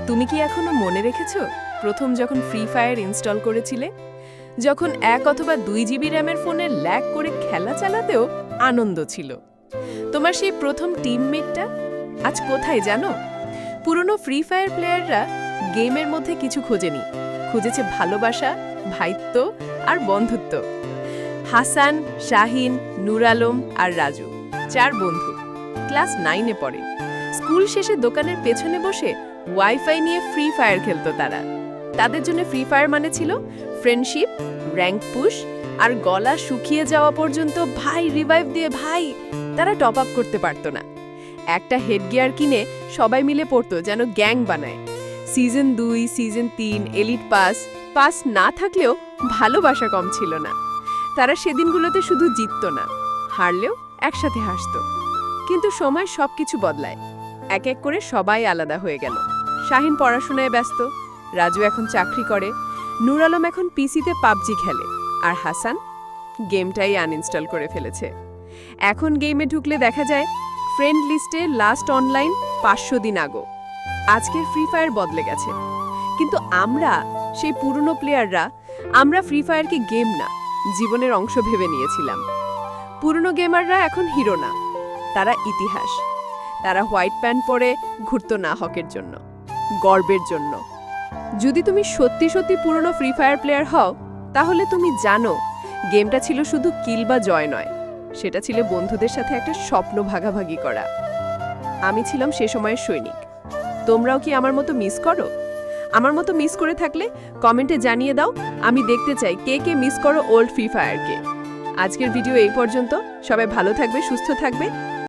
তুমি কি এখনো মনে রেখেছো প্রথম যখন ফ্রি ফায়ার ইনস্টল করেছিলে? যখন 1 অথবা 2 জিবি র্যামের ফোনে ল্যাগ করে খেলা চালাতেও আনন্দ ছিল। তোমার সেই প্রথম টিমমেটটা আজ কোথায় জানো? পুরনো ফ্রি ফায়ার প্লেয়াররা গেমের মধ্যে কিছু খোঁজেনি, খুঁজেছে ভালোবাসা, ভাইত্ব আর বন্ধুত্ব। হাসান, শাহিন, নূর আলম আর রাজু 4 বন্ধু, ক্লাস 9-এ পড়ে। স্কুল শেষে দোকানের পেছনে বসে ওয়াইফাই নিয়ে ফ্রি ফায়ার খেলতো তারা। তাদের জন্য ফ্রি ফায়ার মানে ছিল ফ্রেন্ডশিপ, র্যাঙ্ক পুশ আর গলা শুকিয়ে যাওয়া পর্যন্ত ভাই রিভাইভ দিয়ে ভাই। তারা টপ আপ করতে পারতো না। একটা হেডগিয়ার কিনে সবাই মিলে পড়তো যেন গ্যাং বানায়। সিজন 2, সিজন 3, এলিট পাস না থাকলেও ভালোবাসা কম ছিল না। তারা সেদিনগুলোতে শুধু জিততো না, হারলেও একসাথে হাসতো। কিন্তু সময় সবকিছু বদলায়। এক এক করে সবাই আলাদা হয়ে গেল। শাহিন পড়াশোনায় ব্যস্ত, রাজু এখন চাকরি করে, নূর আলম এখন পিসিতে পাবজি খেলে, আর হাসান গেমটাই আনইনস্টল করে ফেলেছে। এখন গেমে ঢুকলে দেখা যায় ফ্রেন্ড লিস্টে লাস্ট অনলাইন 500 দিন আগো। আজকের ফ্রি ফায়ার বদলে গেছে, কিন্তু আমরা সেই পুরনো প্লেয়াররা, আমরা ফ্রি ফায়ারকে গেম না, জীবনের অংশ ভেবে নিয়েছিলাম। পুরনো গেমাররা এখন হিরো না, তারা ইতিহাস। তারা হোয়াইট প্যান্ট পরে ঘুরতো না হকের জন্য, গর্বের জন্য। যদি তুমি সত্যি সত্যি পুরনো ফ্রি ফায়ার প্লেয়ার হও, তাহলে তুমি জানো গেমটা ছিল শুধু কিল বা জয় নয়, সেটা ছিল বন্ধুদের সাথে একটা স্বপ্ন ভাগাভাগি করা। আমি ছিলাম সে সময়ের সৈনিক। তোমরাও কি আমার মতো মিস করো? আমার মতো মিস করে থাকলে কমেন্টে জানিয়ে দাও। আমি দেখতে চাই কে কে মিস করো ওল্ড ফ্রি ফায়ারকে। আজকের ভিডিও এই পর্যন্ত। সবাই ভালো থাকবে, সুস্থ থাকবে।